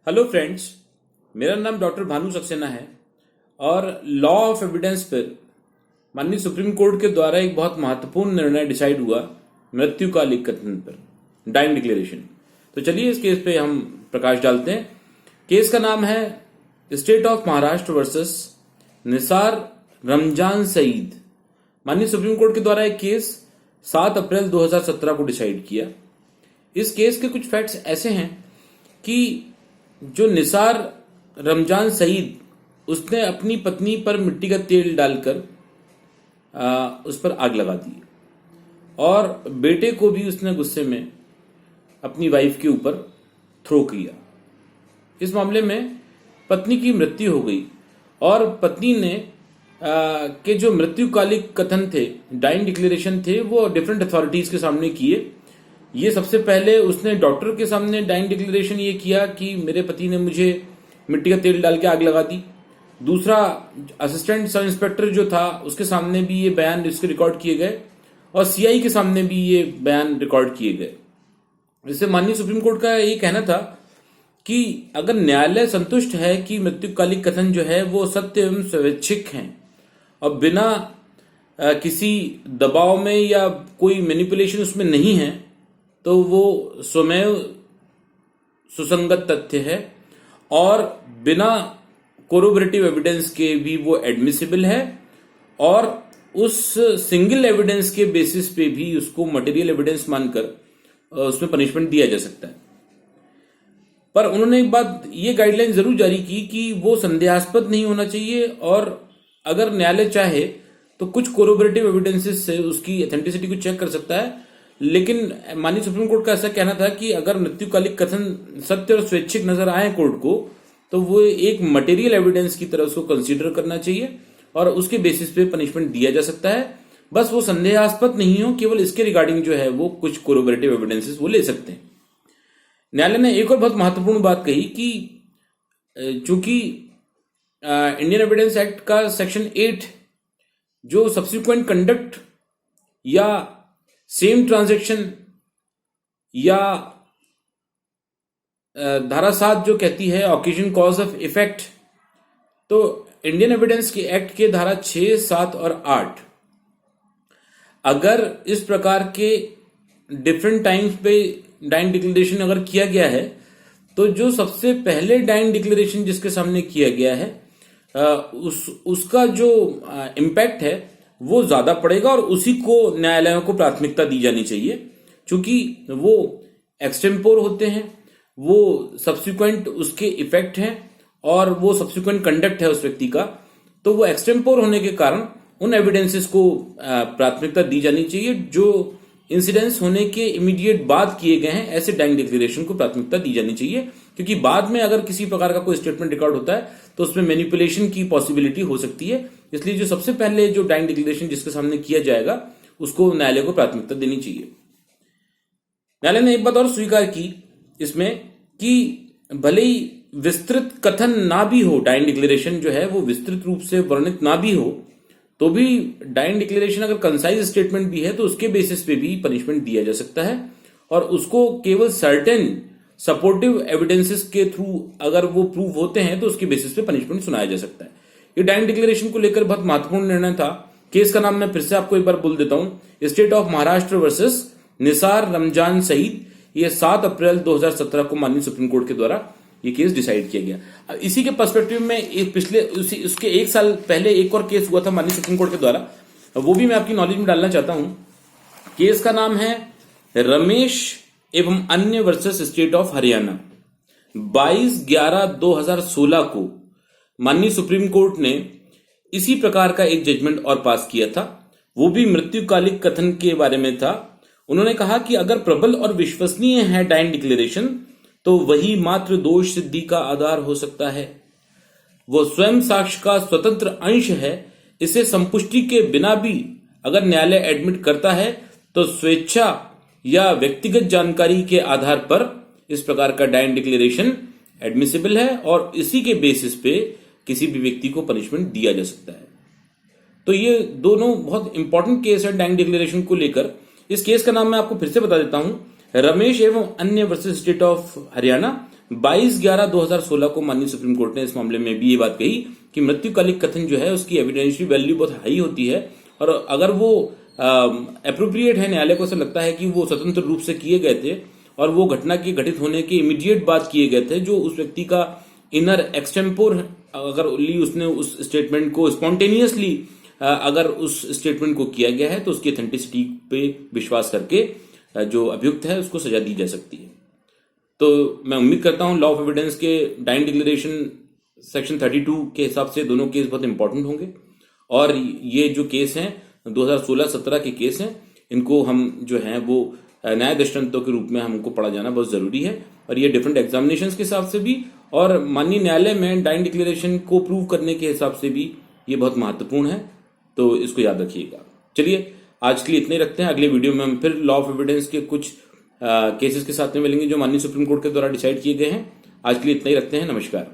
Hello friends, मेरा नाम doctor Bhanu Saxena है और लॉ ऑफ एविडेंस पर माननीय सुप्रीम कोर्ट के द्वारा एक बहुत महत्वपूर्ण निर्णय डिसाइड हुआ मृत्युकालिक कथन पर, डाइंग डिक्लेरेशन। तो चलिए इस केस पे हम प्रकाश डालते हैं। केस का नाम है state of Maharashtra versus Nisar Ramzan Saeed. माननीय सुप्रीम कोर्ट के द्वारा एक केस 7 अप्रैल 2017 को डिसाइड किया। इस केस के कुछ फैक्ट्स ऐसे हैं कि जो निसार रमजान सईद, उसने अपनी पत्नी पर मिट्टी का तेल डालकर उस पर आग लगा दी और बेटे को भी उसने गुस्से में अपनी वाइफ के ऊपर थ्रो किया। इस मामले में पत्नी की मृत्यु हो गई और पत्नी ने के जो मृत्युकालिक कथन थे, डाइंग डिक्लेरेशन थे, वो डिफरेंट अथॉरिटीज के सामने किए। ये सबसे पहले उसने डॉक्टर के सामने डाइंग डिक्लेरेशन ये किया कि मेरे पति ने मुझे मिट्टी का तेल डाल के आग लगा दी। दूसरा, असिस्टेंट सब इंस्पेक्टर जो था उसके सामने भी ये बयान इसके रिकॉर्ड किए गए और सीआई के सामने भी ये बयान रिकॉर्ड किए गए। इससे माननीय सुप्रीम कोर्ट का ये कहना था कि अगर न्यायालय संतुष्ट है कि मृत्युकालिक कथन जो है वो सत्य एवं स्वैच्छिक हैं और बिना किसी दबाव में या कोई मैनिपुलेशन उसमें नहीं है, तो वो स्वमेव सुसंगत तथ्य है और बिना कोरोबरेटिव एविडेंस के भी वो एडमिसिबल है और उस सिंगल एविडेंस के बेसिस पे भी उसको मटेरियल एविडेंस मानकर उसमें पनिशमेंट दिया जा सकता है। पर उन्होंने एक बात ये गाइडलाइन जरूर जारी की कि वो संदेहास्पद नहीं होना चाहिए और अगर न्यायालय चाहे तो कुछ कोरोबरेटिव एविडेंसेस से उसकी ऑथेंटिसिटी को चेक कर सकता है। लेकिन माननीय सुप्रीम कोर्ट का ऐसा कहना था कि अगर मृत्युकालिक कथन सत्य और स्वैच्छिक नजर आए कोर्ट को, तो वो एक मटेरियल एविडेंस की तरह उसको कंसीडर करना चाहिए और उसके बेसिस पे पनिशमेंट दिया जा सकता है। बस वो संदेहास्पद नहीं हो, केवल इसके रिगार्डिंग जो है वो कुछ कोरोबरेटिव एविडेंसेस वो ले सकते हैं। न्यायालय ने एक और बहुत महत्वपूर्ण बात कही कि चूंकि इंडियन एविडेंस एक्ट का सेक्शन 8 जो सब्सिक्वेंट कंडक्ट या सेम ट्रांजैक्शन या धारा 7 जो कहती है ऑकेजन कॉज ऑफ इफेक्ट, तो इंडियन एविडेंस के एक्ट के धारा 6, 7 और 8 अगर इस प्रकार के डिफरेंट टाइम्स पे डाइंग डिक्लेरेशन अगर किया गया है, तो जो सबसे पहले डाइंग डिक्लेरेशन जिसके सामने किया गया है उसका जो इम्पैक्ट है वो ज्यादा पड़ेगा और उसी को न्यायालयों को प्राथमिकता दी जानी चाहिए, क्योंकि वो एक्सटेम्पोर होते हैं, वो सब्सिक्वेंट उसके इफेक्ट हैं और वो सब्सिक्वेंट कंडक्ट है उस व्यक्ति का। तो वो एक्सटेम्पोर होने के कारण उन एविडेंसेस को प्राथमिकता दी जानी चाहिए जो इंसिडेंस होने के इमीडिएट बाद किए गए हैं। ऐसे डाइंग डिक्लेरेशन को प्राथमिकता दी जानी चाहिए, क्योंकि बाद में अगर किसी प्रकार का कोई स्टेटमेंट रिकॉर्ड होता है तो उसमें मैनिपुलेशन की पॉसिबिलिटी हो सकती है। इसलिए जो सबसे पहले जो डाइंग डिक्लेरेशन जिसके सामने किया जाएगा उसको न्यायालय को प्राथमिकता देनी चाहिए। न्यायालय ने एक बात और स्वीकार की इसमें कि भले ही विस्तृत कथन ना भी हो, डाइंग डिक्लेरेशन जो है वो विस्तृत रूप से वर्णित ना भी हो, तो भी डाइंग डिक्लेरेशन अगर कंसाइज स्टेटमेंट भी है तो उसके बेसिस पे भी पनिशमेंट दिया जा सकता है और उसको केवल सर्टेन सपोर्टिव एविडेंसेस के थ्रू अगर वो प्रूव होते हैं तो उसके बेसिस पे पनिशमेंट सुनाया जा सकता है। ये डाइंग डिक्लेरेशन को लेकर बहुत महत्वपूर्ण निर्णय था। केस का नाम मैं फिर से आपको एक बार बोल देता हूं, state of Maharashtra versus Nisar Ramzan Saeed. ये 7 अप्रैल 2017 को माननीय सुप्रीम कोर्ट के द्वारा ये केस डिसाइड किया गया। इसी के पर्सपेक्टिव में एक पिछले उसके 1 साल पहले एक और केस हुआ था माननीय सुप्रीम कोर्ट के द्वारा, वो भी मैं आपकी नॉलेज में डालना चाहता हूं। केस का नाम है रमेश एवं अन्य वर्सेस स्टेट ऑफ हरियाणा। 22/11/2016 को माननीय सुप्रीम कोर्ट ने इसी प्रकार का एक जजमेंट और पास किया था, वो भी मृत्युकालिक कथन के बारे में था। उन्होंने कहा कि अगर प्रबल और विश्वसनीय है डाइंग डिक्लेरेशन तो वही मात्र दोष सिद्धि का आधार हो सकता है। वो स्वयं साक्ष्य का स्वतंत्र अंश है। इसे संपुष्टि के बिना भी अगर न्यायालय एडमिट करता है तो स्वेच्छा या व्यक्तिगत जानकारी के आधार पर इस प्रकार का डाइंग डिक्लेरेशन एडमिसिबल है और इसी के बेसिस पे किसी भी व्यक्ति को पनिशमेंट दिया जा सकता है। तो ये दोनों बहुत इंपॉर्टेंट केस है डाइंग डिक्लेरेशन को लेकर। इस केस का नाम मैं आपको फिर से बता देता हूं, रमेश एवं अन्य वर्सेस स्टेट ऑफ हरियाणा 22/11/2016 को माननीय सुप्रीम कोर्ट ने इस मामले में भी ये बात कही कि मृत्युकालिक कथन जो है उसकी एविडेंशियल वैल्यू बहुत हाई होती है, और अगर वो एप्रोप्रिएट है, न्यायालय को ऐसा लगता है कि वो स्वतंत्र रूप से किए गए थे और वो घटना के घटित होने के इमीडिएट बाद किए गए थे, जो उस व्यक्ति का इनर एक्सटेम्पोर अगर उसने उस स्टेटमेंट को स्पॉन्टेनियसली अगर उस स्टेटमेंट को किया गया है, तो उसकी ऑथेंटिसिटी पे विश्वास करके जो अभियुक्त है उसको सजा दी जा सकती है। तो मैं उम्मीद करता हूं लॉ ऑफ एविडेंस के डाइन डिक्लेरेशन सेक्शन 32 के हिसाब से दोनों केस बहुत इंपॉर्टेंट होंगे, और ये जो केस हैं 2016-17 के केस हैं, इनको हम जो हैं वो न्याय दृष्टांतों के रूप में हमको पढ़ा जाना बहुत जरूरी है, और ये डिफरेंट एग्जामिनेशंस के हिसाब से भी और माननीय न्यायालय में डाइन डिक्लेरेशन को प्रूव करने के हिसाब से भी ये बहुत महत्वपूर्ण है, तो इसको याद रखिएगा। चलिए आज के लिए इतने ही रखते हैं, अगले वीडियो में हम फिर लॉ ऑफ एविडेंस के कुछ केसेस के साथ में मिलेंगे जो माननीय सुप्रीम कोर्ट के द्वारा डिसाइड किए गए हैं। आज के लिए इतना ही रखते हैं, नमस्कार।